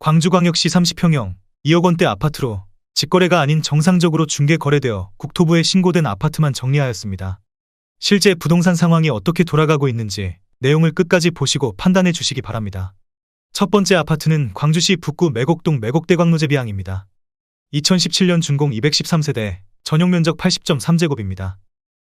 광주광역시 30평형 2억 원대 아파트로 직거래가 아닌 정상적으로 중개 거래되어 국토부에 신고된 아파트만 정리하였습니다. 실제 부동산 상황이 어떻게 돌아가고 있는지 내용을 끝까지 보시고 판단해 주시기 바랍니다. 첫 번째 아파트는 광주시 북구 매곡동 매곡대광로제비항입니다. 2017년 준공 213세대, 전용면적 80.3제곱입니다.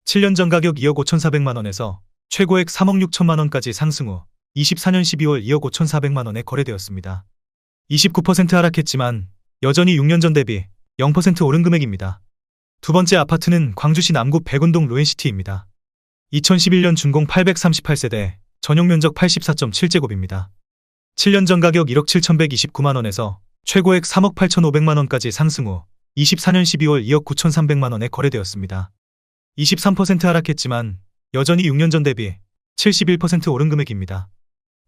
7년 전 가격 2억 5,400만원에서 최고액 3억 6천만원까지 상승 후 24년 12월 2억 5,400만원에 거래되었습니다. 29% 하락했지만 여전히 6년 전 대비 0% 오른 금액입니다. 두 번째 아파트는 광주시 남구 백운동 로엔시티입니다. 2011년 준공 838세대, 전용면적 84.7제곱입니다. 7년 전 가격 1억 7,129만원에서 최고액 3억 8,500만원까지 상승 후 24년 12월 2억 9,300만원에 거래되었습니다. 23% 하락했지만 여전히 6년 전 대비 71% 오른 금액입니다.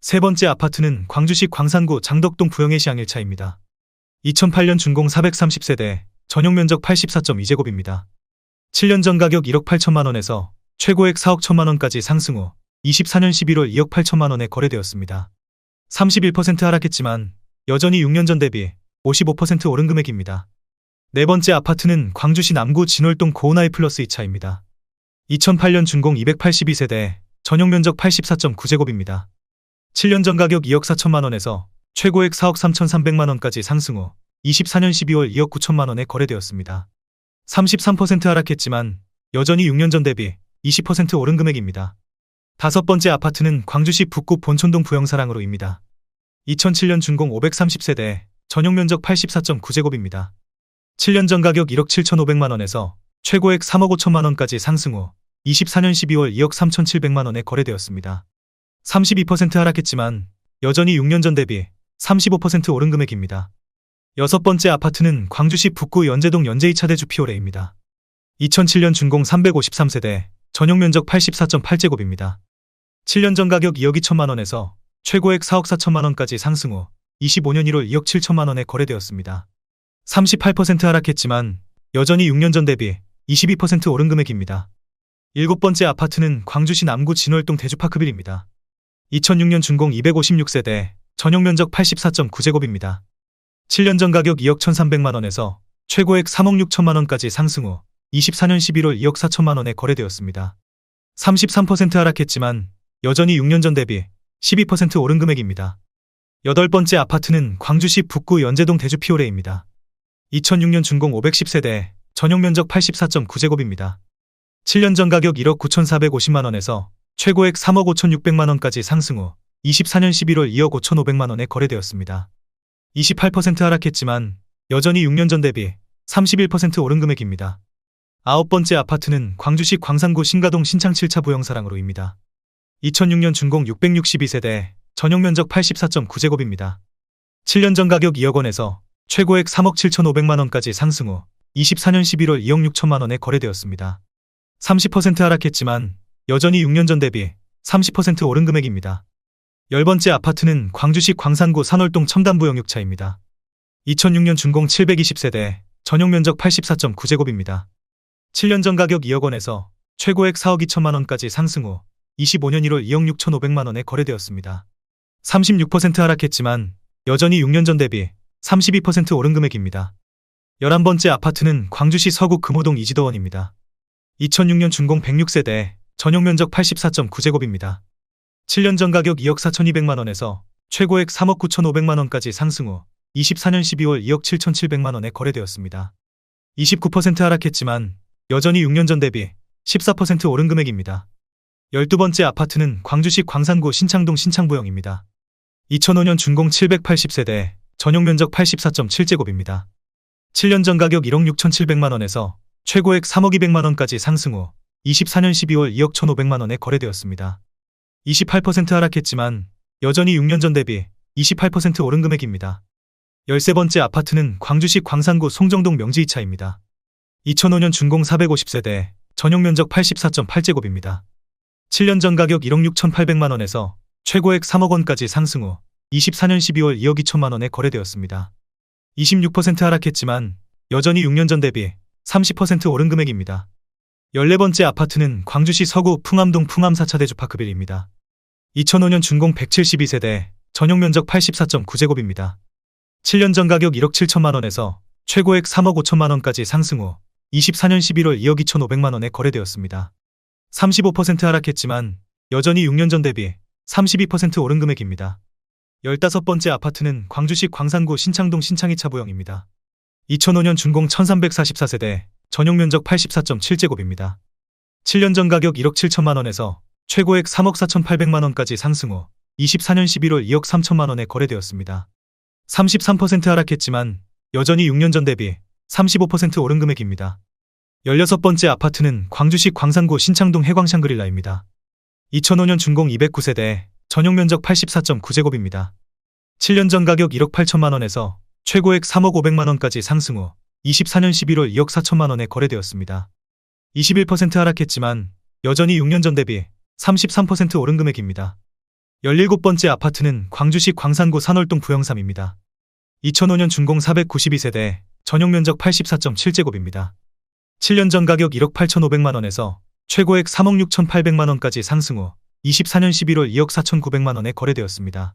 세 번째 아파트는 광주시 광산구 장덕동 부영애시항 1차입니다. 2008년 준공 430세대, 전용면적 84.2제곱입니다. 7년 전 가격 1억 8천만원에서 최고액 4억 1천만원까지 상승 후 24년 11월 2억 8천만원에 거래되었습니다. 31% 하락했지만 여전히 6년 전 대비 55% 오른 금액입니다. 네 번째 아파트는 광주시 남구 진월동 고은하이 플러스 2차입니다. 2008년 준공 282세대, 전용면적 84.9제곱입니다. 7년 전 가격 2억 4천만원에서 최고액 4억 3,300만원까지 상승 후 24년 12월 2억 9천만원에 거래되었습니다. 33% 하락했지만 여전히 6년 전 대비 20% 오른 금액입니다. 다섯 번째 아파트는 광주시 북구 본촌동 부영사랑으로입니다. 2007년 준공 530세대, 전용면적 84.9제곱입니다. 7년 전 가격 1억 7,500만원에서 최고액 3억 5천만원까지 상승 후 24년 12월 2억 3,700만원에 거래되었습니다. 32% 하락했지만 여전히 6년 전 대비 35% 오른 금액입니다. 여섯 번째 아파트는 광주시 북구 연제동 연제2차대주 피오레입니다. 2007년 준공 353세대, 전용면적 84.8제곱입니다. 7년 전 가격 2억 2천만원에서 최고액 4억 4천만원까지 상승 후 25년 1월 2억 7천만원에 거래되었습니다. 38% 하락했지만 여전히 6년 전 대비 22% 오른 금액입니다. 일곱 번째 아파트는 광주시 남구 진월동 대주파크빌입니다. 2006년 준공 256세대, 전용면적 84.9제곱입니다. 7년 전 가격 2억 1,300만원에서 최고액 3억 6천만원까지 상승 후 24년 11월 2억 4천만원에 거래되었습니다. 33% 하락했지만 여전히 6년 전 대비 12% 오른 금액입니다. 여덟 번째 아파트는 광주시 북구 연제동 대주피오레입니다. 2006년 준공 510세대, 전용면적 84.9제곱입니다. 7년 전 가격 1억 9,450만원에서 최고액 3억 5,600만원까지 상승 후 24년 11월 2억 5,500만원에 거래되었습니다. 28% 하락했지만 여전히 6년 전 대비 31% 오른 금액입니다. 아홉 번째 아파트는 광주시 광산구 신가동 신창 7차 부영사랑으로입니다. 2006년 준공 662세대, 전용면적 84.9제곱입니다. 7년 전 가격 2억 원에서 최고액 3억 7,500만원까지 상승 후 24년 11월 2억 6천만원에 거래되었습니다. 30% 하락했지만 여전히 6년 전 대비 30% 오른 금액입니다. 열 번째 아파트는 광주시 광산구 산월동 첨단부영 6차입니다. 2006년 준공 720세대, 전용면적 84.9제곱입니다. 7년 전 가격 2억 원에서 최고액 4억 2천만원까지 상승 후 25년 1월 2억 6,500만원에 거래되었습니다. 36% 하락했지만 여전히 6년 전 대비 32% 오른 금액입니다. 11번째 아파트는 광주시 서구 금호동 이지도원입니다. 2006년 준공 106세대, 전용면적 84.9제곱입니다. 7년 전 가격 2억 4,200만원에서 최고액 3억 9,500만원까지 상승 후 24년 12월 2억 7,700만원에 거래되었습니다. 29% 하락했지만 여전히 6년 전 대비 14% 오른 금액입니다. 12번째 아파트는 광주시 광산구 신창동 신창부영입니다. 2005년 준공 780세대, 전용면적 84.7제곱입니다. 7년 전 가격 1억 6,700만원에서 최고액 3억 200만원까지 상승 후 24년 12월 2억 1,500만원에 거래되었습니다. 28% 하락했지만 여전히 6년 전 대비 28% 오른 금액입니다. 13번째 아파트는 광주시 광산구 송정동 명지2차입니다. 2005년 준공 450세대, 전용면적 84.8제곱입니다. 7년 전 가격 1억 6,800만원에서 최고액 3억 원까지 상승 후 24년 12월 2억 2천만원에 거래되었습니다. 26% 하락했지만 여전히 6년 전 대비 30% 오른 금액입니다. 14번째 아파트는 광주시 서구 풍암동 풍암4차 대주파크빌입니다. 2005년 준공 172세대, 전용면적 84.9제곱입니다. 7년 전 가격 1억 7천만 원에서 최고액 3억 5천만 원까지 상승 후 24년 11월 2억 2,500만 원에 거래되었습니다. 35% 하락했지만 여전히 6년 전 대비 32% 오른 금액입니다. 15번째 아파트는 광주시 광산구 신창동 신창희 차부영입니다. 2005년 준공 1344세대, 전용 면적 84.7제곱입니다. 7년 전 가격 1억 7천만 원에서 최고액 3억 4,800만 원까지 상승 후 24년 11월 2억 3천만 원에 거래되었습니다. 33% 하락했지만 여전히 6년 전 대비 35% 오른 금액입니다. 16번째 아파트는 광주시 광산구 신창동 해광 샹그릴라입니다. 2005년 준공 209세대, 전용 면적 84.9제곱입니다. 7년 전 가격 1억 8천만 원에서 최고액 3억 500만 원까지 상승 후 24년 11월 2억 4천만 원에 거래되었습니다. 21% 하락했지만 여전히 6년 전 대비 33% 오른 금액입니다. 17번째 아파트는 광주시 광산구 산월동 부영삼입니다. 2005년 준공 492세대, 전용 면적 84.7제곱입니다. 7년 전 가격 1억 8,500만 원에서 최고액 3억 6,800만 원까지 상승 후 24년 11월 2억 4,900만 원에 거래되었습니다.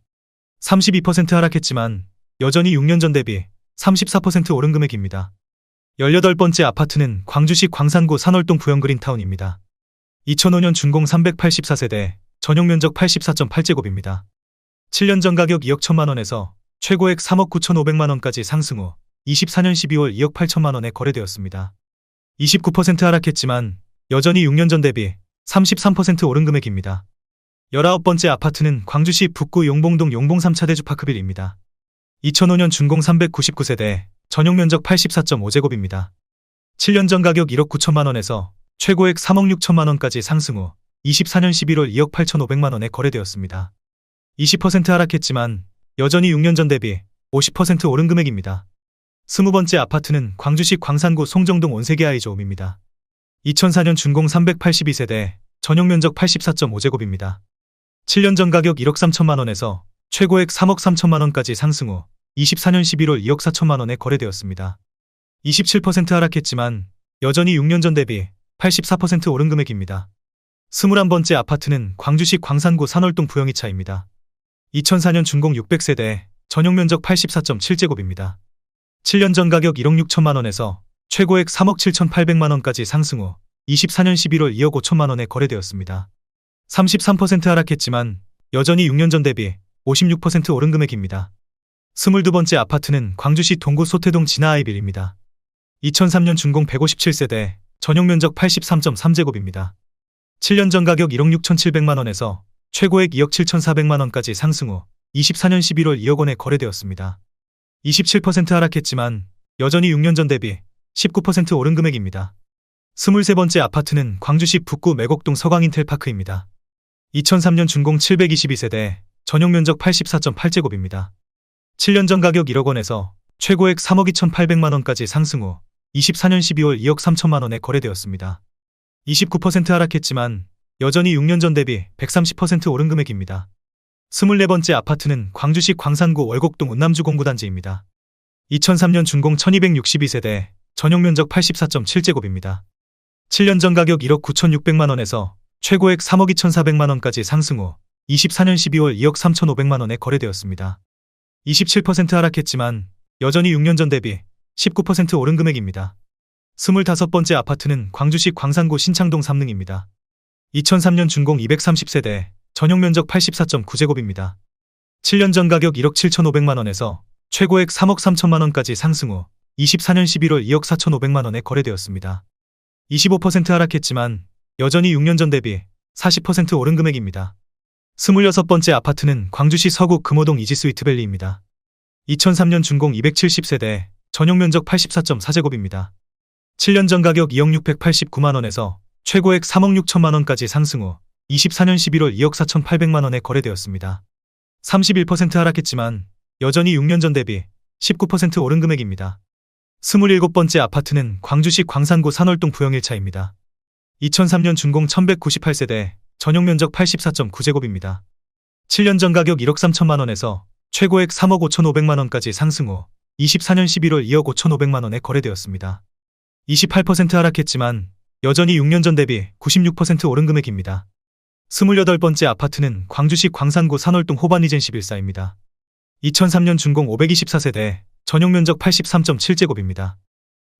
32% 하락했지만 여전히 6년 전 대비 34% 오른 금액입니다. 18번째 아파트는 광주시 광산구 산월동 부영그린타운입니다. 2005년 준공 384세대, 전용 면적 84.8제곱입니다. 7년 전 가격 2억 1천만 원에서 최고액 3억 9,500만 원까지 상승 후 24년 12월 2억 8천만 원에 거래되었습니다. 29% 하락했지만 여전히 6년 전 대비 33% 오른 금액입니다. 19번째 아파트는 광주시 북구 용봉동 용봉 3차 대주파크빌입니다. 2005년 준공 399세대, 전용 면적 84.5제곱입니다. 7년 전 가격 1억 9천만 원에서 최고액 3억 6천만 원까지 상승 후 24년 11월 2억 8,500만 원에 거래되었습니다. 20% 하락했지만 여전히 6년 전 대비 50% 오른 금액입니다. 20번째 아파트는 광주시 광산구 송정동 온세계 아이즈홈입니다. 2004년 준공 382세대, 전용 면적 84.5제곱입니다. 7년 전 가격 1억 3천만 원에서 최고액 3억 3천만 원까지 상승 후 24년 11월 2억 4천만 원에 거래되었습니다. 27% 하락했지만 여전히 6년 전 대비 84% 오른 금액입니다. 21번째 아파트는 광주시 광산구 산월동 부영이차입니다. 2004년 준공 600세대, 전용 면적 84.7제곱입니다. 7년 전 가격 1억 6천만 원에서 최고액 3억 7,800만 원까지 상승 후 24년 11월 2억 5천만 원에 거래되었습니다. 33% 하락했지만 여전히 6년 전 대비 56% 오른 금액입니다. 22번째 아파트는 광주시 동구 소태동 진아아이빌입니다. 2003년 준공 157세대, 전용 면적 83.3제곱입니다. 7년 전 가격 1억 6,700만 원에서 최고액 2억 7,400만 원까지 상승 후 24년 11월 2억 원에 거래되었습니다. 27% 하락했지만 여전히 6년 전 대비 19% 오른 금액입니다. 23번째 아파트는 광주시 북구 매곡동 서광인텔파크입니다. 2003년 준공 722세대, 전용 면적 84.8제곱입니다. 7년 전 가격 1억 원에서 최고액 3억 2,800만 원까지 상승 후 24년 12월 2억 3천만 원에 거래되었습니다. 29% 하락했지만 여전히 6년 전 대비 130% 오른 금액입니다. 24번째 아파트는 광주시 광산구 월곡동 운남주 공구단지입니다. 2003년 준공 1262세대, 전용 면적 84.7제곱입니다. 7년 전 가격 1억 9,600만 원에서 최고액 3억 2,400만 원까지 상승 후 24년 12월 2억 3,500만 원에 거래되었습니다. 27% 하락했지만 여전히 6년 전 대비 19% 오른 금액입니다. 25번째 아파트는 광주시 광산구 신창동 삼릉입니다. 2003년 준공 230세대, 전용 면적 84.9제곱입니다. 7년 전 가격 1억 7,500만 원에서 최고액 3억 3천만 원까지 상승 후 24년 11월 2억 4,500만 원에 거래되었습니다. 25% 하락했지만 여전히 6년 전 대비 40% 오른 금액입니다. 26번째 아파트는 광주시 서구 금호동 이지스위트밸리입니다. 2003년 준공 270세대, 전용 면적 84.4제곱입니다. 7년 전 가격 2억 689만 원에서 최고액 3억 6천만 원까지 상승 후 24년 11월 2억 4,800만 원에 거래되었습니다. 31% 하락했지만 여전히 6년 전 대비 19% 오른 금액입니다. 27번째 아파트는 광주시 광산구 산월동 부영일차입니다. 2003년 준공 1198세대, 전용 면적 84.9제곱입니다. 7년 전 가격 1억 3천만 원에서 최고액 3억 5,500만 원까지 상승 후 24년 11월 2억 5,500만 원에 거래되었습니다. 28% 하락했지만 여전히 6년 전 대비 96% 오른 금액입니다. 28번째 아파트는 광주시 광산구 산월동 호반 리젠시 빌사입니다. 2003년 준공 524세대, 전용 면적 83.7제곱입니다.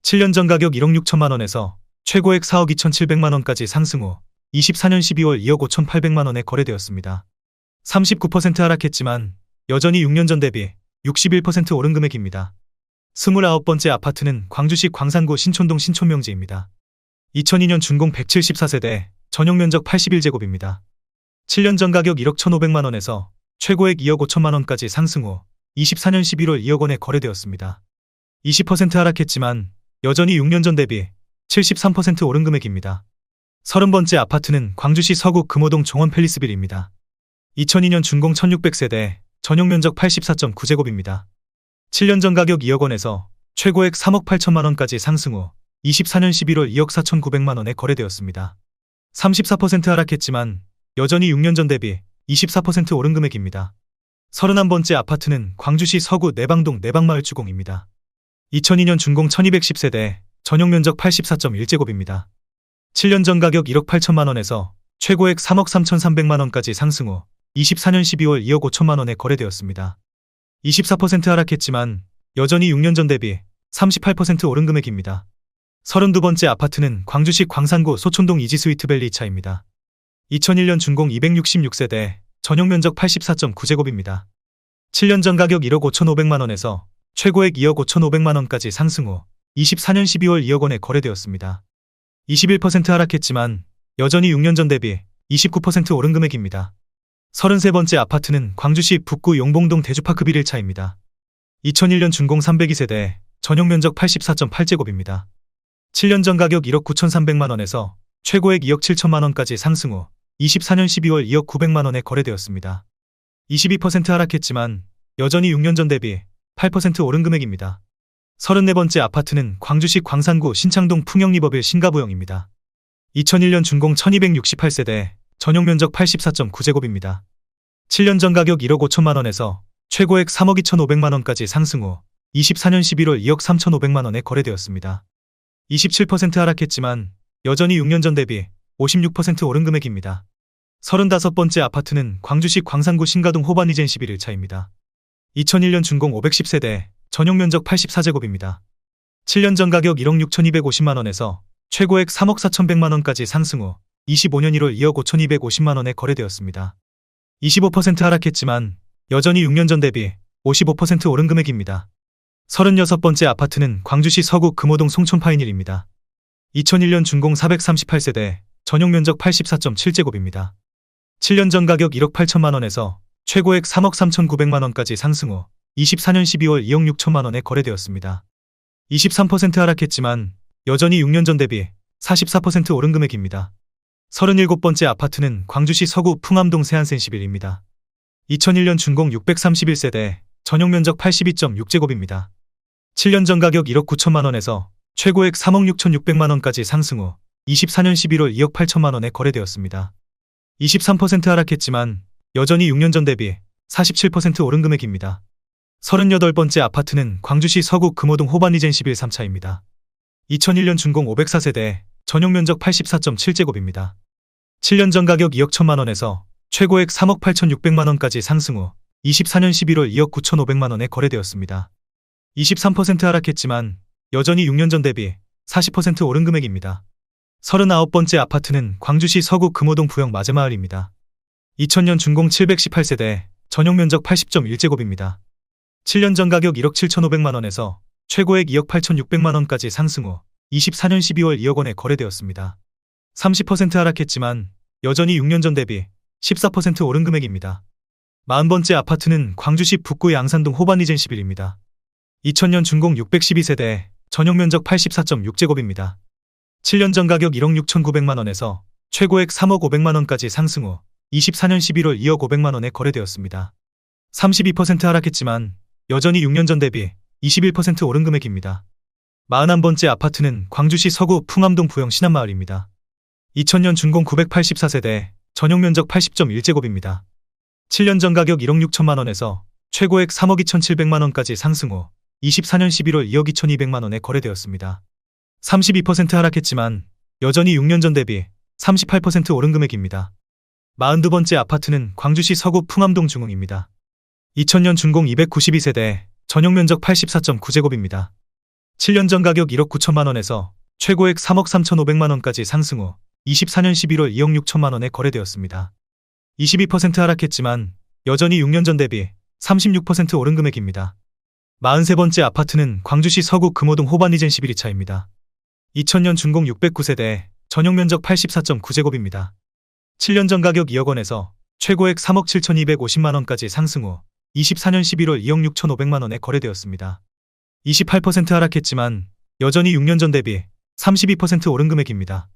7년 전 가격 1억 6천만 원에서 최고액 4억 2,700만 원까지 상승 후 24년 12월 2억 5,800만 원에 거래되었습니다. 39% 하락했지만 여전히 6년 전 대비 61% 오른 금액입니다. 29번째 아파트는 광주시 광산구 신촌동 신촌명지입니다. 2002년 준공 174세대, 전용 면적 81제곱입니다. 7년 전 가격 1억 1,500만 원에서 최고액 2억 5천만 원까지 상승 후 24년 11월 2억 원에 거래되었습니다. 20% 하락했지만 여전히 6년 전 대비 73% 오른 금액입니다. 30번째 아파트는 광주시 서구 금호동 종원 팰리스빌입니다. 2002년 준공 1600세대, 전용 면적 84.9제곱입니다. 7년 전 가격 2억 원에서 최고액 3억 8천만 원까지 상승 후 24년 11월 2억 4,900만 원에 거래되었습니다. 34% 하락했지만 여전히 6년 전 대비 24% 오른 금액입니다. 31번째 아파트는 광주시 서구 내방동 내방마을 주공입니다. 2002년 준공 1210세대, 전용 면적 84.1제곱입니다. 7년 전 가격 1억 8천만 원에서 최고액 3억 3,300만 원까지 상승 후 24년 12월 2억 5천만 원에 거래되었습니다. 24% 하락했지만 여전히 6년 전 대비 38% 오른 금액입니다. 32번째 아파트는 광주시 광산구 소촌동 이지스위트밸리 2차입니다. 2001년 준공 266세대, 전용 면적 84.9제곱입니다. 7년 전 가격 1억 5,500만 원에서 최고액 2억 5,500만 원까지 상승 후 24년 12월 2억 원에 거래되었습니다. 21% 하락했지만 여전히 6년 전 대비 29% 오른 금액입니다. 33번째 아파트는 광주시 북구 용봉동 대주파크 빌 1차입니다. 2001년 준공 302세대, 전용 면적 84.8제곱입니다. 7년 전 가격 1억 9,300만 원에서 최고액 2억 7천만 원까지 상승 후 24년 12월 2억 900만 원에 거래되었습니다. 22% 하락했지만 여전히 6년 전 대비 8% 오른 금액입니다. 34번째 아파트는 광주시 광산구 신창동 풍영리버빌 신가부영입니다. 2001년 준공 1268세대, 전용 면적 84.9제곱입니다. 7년 전 가격 1억 5천만 원에서 최고액 3억 2,500만 원까지 상승 후 24년 11월 2억 3,500만 원에 거래되었습니다. 27% 하락했지만 여전히 6년 전 대비 56% 오른 금액입니다. 35번째 아파트는 광주시 광산구 신가동 호반이젠 11일차입니다. 2001년 준공 510세대, 전용 면적 84제곱입니다. 7년 전 가격 1억 6,250만 원에서 최고액 3억 4,100만 원까지 상승 후 25년 1월 2억 5,250만 원에 거래되었습니다. 25% 하락했지만 여전히 6년 전 대비 55% 오른 금액입니다. 36번째 아파트는 광주시 서구 금호동 송촌파인힐입니다. 2001년 준공 438세대, 전용 면적 84.7제곱입니다. 7년 전 가격 1억 8천만 원에서 최고액 3억 3,900만 원까지 상승 후 24년 12월 2억 6천만 원에 거래되었습니다. 23% 하락했지만 여전히 6년 전 대비 44% 오른 금액입니다. 37번째 아파트는 광주시 서구 풍암동 세안센 11입니다. 2001년 준공 631세대, 전용 면적 82.6제곱입니다. 7년 전 가격 1억 9천만 원에서 최고액 3억 6,600만 원까지 상승 후 24년 11월 2억 8천만 원에 거래되었습니다. 23% 하락했지만 여전히 6년 전 대비 47% 오른 금액입니다. 38번째 아파트는 광주시 서구 금호동 호반이젠 11 3차입니다. 2001년 준공 504세대, 전용 면적 84.7제곱입니다. 7년 전 가격 2억 1천만 원에서 최고액 3억 8,600만 원까지 상승 후 24년 11월 2억 9,500만 원에 거래되었습니다. 23% 하락했지만 여전히 6년 전 대비 40% 오른 금액입니다. 39번째 아파트는 광주시 서구 금호동 부영 마제마을입니다. 2000년 준공 718세대, 전용 면적 80.1제곱입니다. 7년 전 가격 1억 7,500만 원에서 최고액 2억 8,600만 원까지 상승 후 24년 12월 2억 원에 거래되었습니다. 30% 하락했지만 여전히 6년 전 대비 14% 오른 금액입니다. 40번째 아파트는 광주시 북구 양산동 호반이젠 11입니다. 2000년 준공 612세대, 전용 면적 84.6제곱입니다. 7년 전 가격 1억 6,900만 원에서 최고액 3억 500만 원까지 상승 후 24년 11월 2억 500만 원에 거래되었습니다. 32% 하락했지만 여전히 6년 전 대비 21% 오른 금액입니다. 41번째 아파트는 광주시 서구 풍암동 부영 신안마을입니다. 2000년 준공 984세대, 전용 면적 80.1제곱입니다. 7년 전 가격 1억 6천만 원에서 최고액 3억 2,700만 원까지 상승 후 24년 11월 2억 2,200만 원에 거래되었습니다. 32% 하락했지만 여전히 6년 전 대비 38% 오른 금액입니다. 42번째 아파트는 광주시 서구 풍암동 중흥입니다. 2000년 준공 292세대, 전용 면적 84.9제곱입니다. 7년 전 가격 1억 9천만 원에서 최고액 3억 3,500만 원까지 상승 후 24년 11월 2억 6천만 원에 거래되었습니다. 22% 하락했지만 여전히 6년 전 대비 36% 오른 금액입니다. 43번째 아파트는 광주시 서구 금호동 호반 이젠 11위차입니다. 2000년 준공 609세대, 전용 면적 84.9제곱입니다. 7년 전 가격 2억 원에서 최고액 3억 7,250만 원까지 상승 후 24년 11월 2억 6,500만 원에 거래되었습니다. 28% 하락했지만 여전히 6년 전 대비 32% 오른 금액입니다.